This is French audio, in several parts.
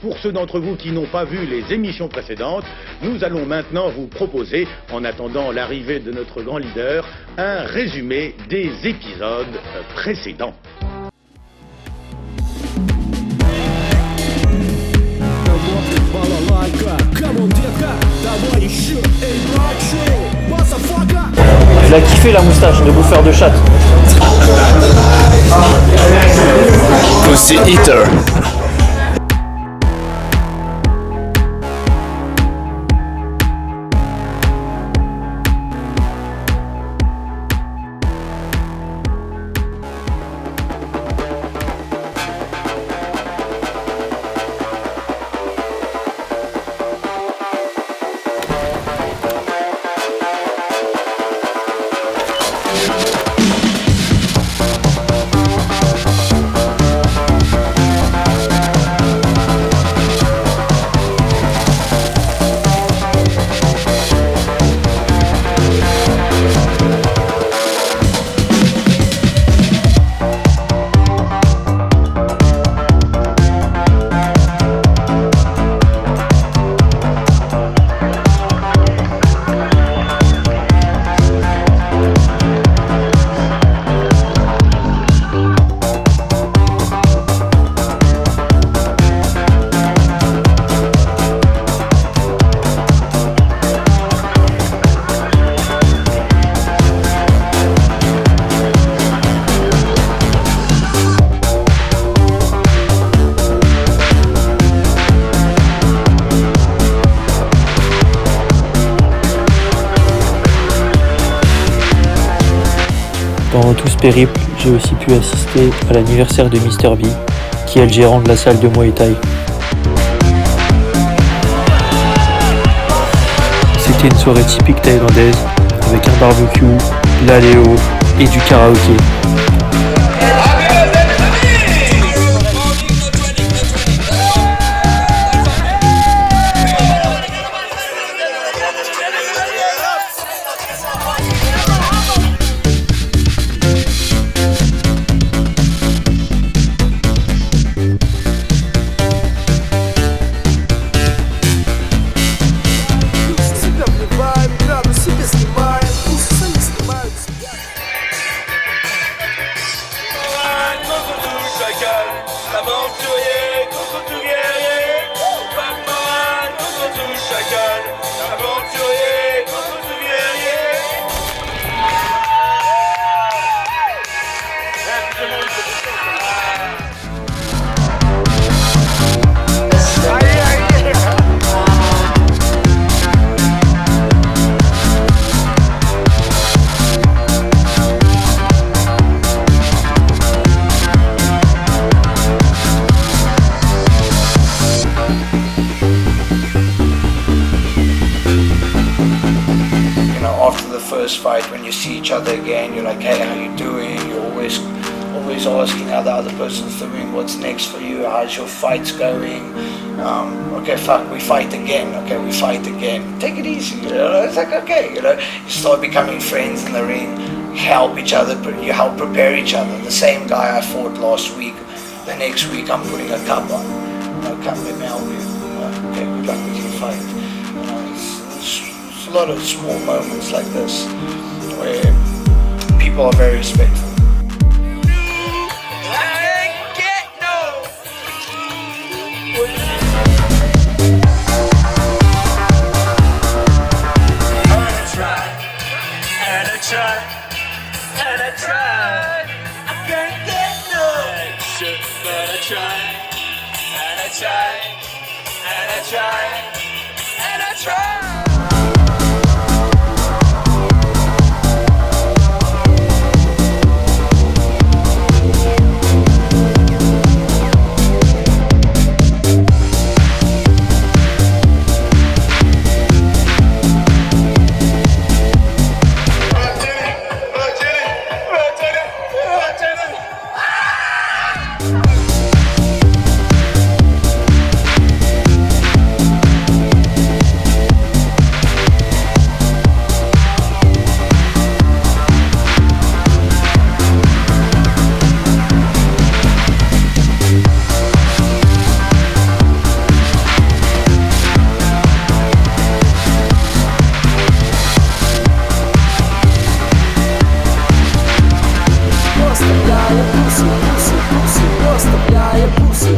Pour ceux d'entre vous qui n'ont pas vu les émissions précédentes, nous allons maintenant vous proposer, en attendant l'arrivée de notre grand leader, un résumé des épisodes précédents. Il a kiffé la moustache de bouffeur de chatte. Pussy Eater. Pendant tout ce périple, j'ai aussi pu assister à l'anniversaire de Mr B, qui est le gérant de la salle de Muay Thai. C'était une soirée typique thaïlandaise, avec un barbecue, l'aléo et du karaoké. Aventurier contre tout guerrier, pas moral contre tout chacal. Aventurier contre tout guerrier. After the first fight, when you see each other again, you're like, hey, how you doing? You're always asking how the other person's doing, what's next for you, how's your fights going? Okay, fuck, we fight again. Okay, we fight again. Take it easy, you know. It's like, okay, you know. You start becoming friends in the ring, help each other, you help prepare each other. The same guy I fought last week, the next week I'm putting a cup on. You know, come, let me help you. Okay, good luck with your fight. You know, it's a lot of small moments like this where people are very respectful. I try. бусы, бусы, бусы, оставляя бусы.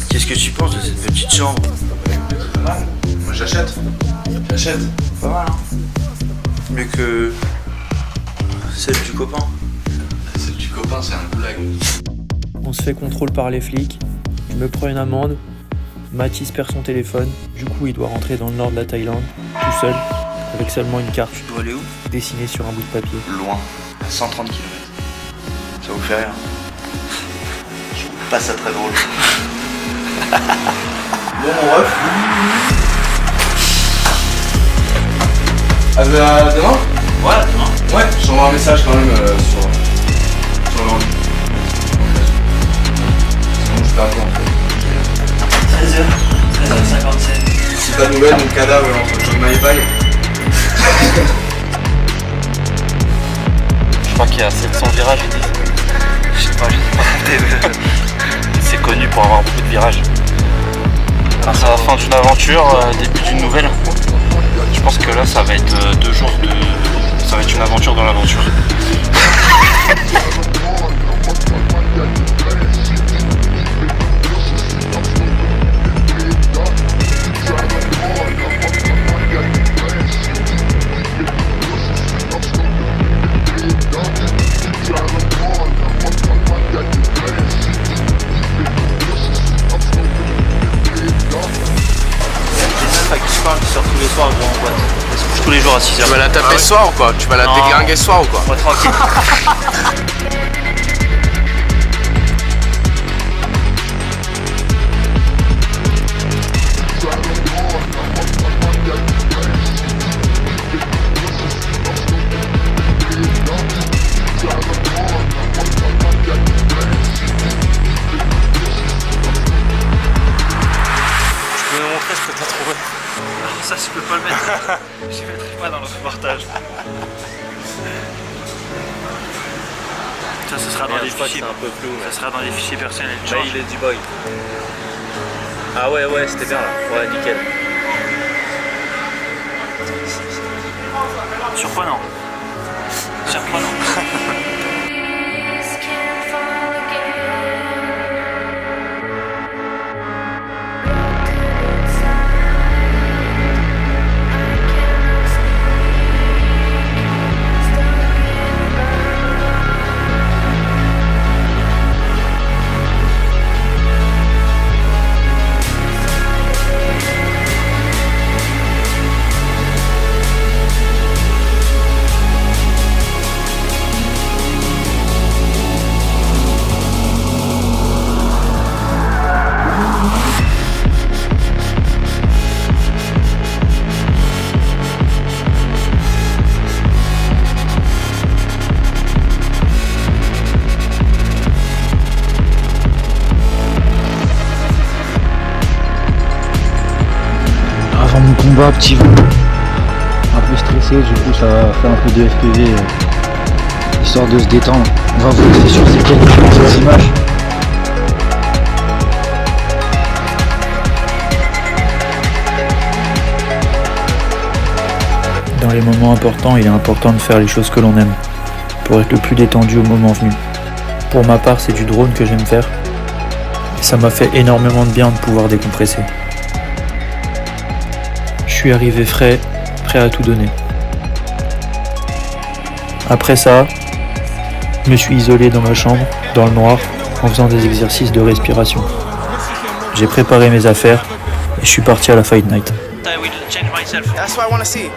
Qu'est-ce que tu penses de cette petite chambre? Moi j'achète. J'achète. Pas mal, hein. Mieux que celle du copain. Celle du copain, c'est un goulag. On se fait contrôle par les flics, je me prends une amende, Mathis perd son téléphone, du coup il doit rentrer dans le nord de la Thaïlande, tout seul, avec seulement une carte Tu dois aller où? dessinée sur un bout de papier. Loin, à 130 km. Ça vous fait rire? Je trouve pas ça très drôle. Bon mon ref. À demain? Ouais, demain. Ouais, je t'envoie un message quand même sur l'ordi. Sinon je perds en fait. 13h57. Si pas de nouvelles, mon cadavre entre John Maïpaille. Je crois qu'il y a 700 virages. Je sais pas compter, mais c'est connu pour avoir beaucoup de virages. C'est la fin d'une aventure, début d'une nouvelle. Je pense que là ça va être 2 jours de. Ça va être une aventure dans l'aventure. Qui sort tous les soirs gros en boîte. Elle se couche tous les jours à 6h. Tu vas la taper ce soir ou quoi? Tu vas la déglinguer ce soir ou quoi? Ouais, tranquille. Tu peux me montrer ce que t'as trouvé? Alors ça je peux pas le mettre. Je ne mettrai pas dans le reportage. Ça ce sera dans les fichiers. Un peu flou, ça sera dans les fichiers personnels. Il est du boy. Ah ouais c'était bien là. Ouais nickel. Surprenant. Surprenant. Avant mon combat, petit peu, un peu stressé, du coup ça va faire un peu de FPV, histoire de se détendre. On va vous laisser sur ces quelques petites images. Dans les moments importants, il est important de faire les choses que l'on aime. pour être le plus détendu au moment venu. Pour ma part, c'est du drone que j'aime faire. Et ça m'a fait énormément de bien de pouvoir décompresser. Je suis arrivé frais, prêt à tout donner. Après ça, je me suis isolé dans ma chambre, dans le noir, en faisant des exercices de respiration. J'ai préparé mes affaires et je suis parti à la Fight Night. That's what I want to see.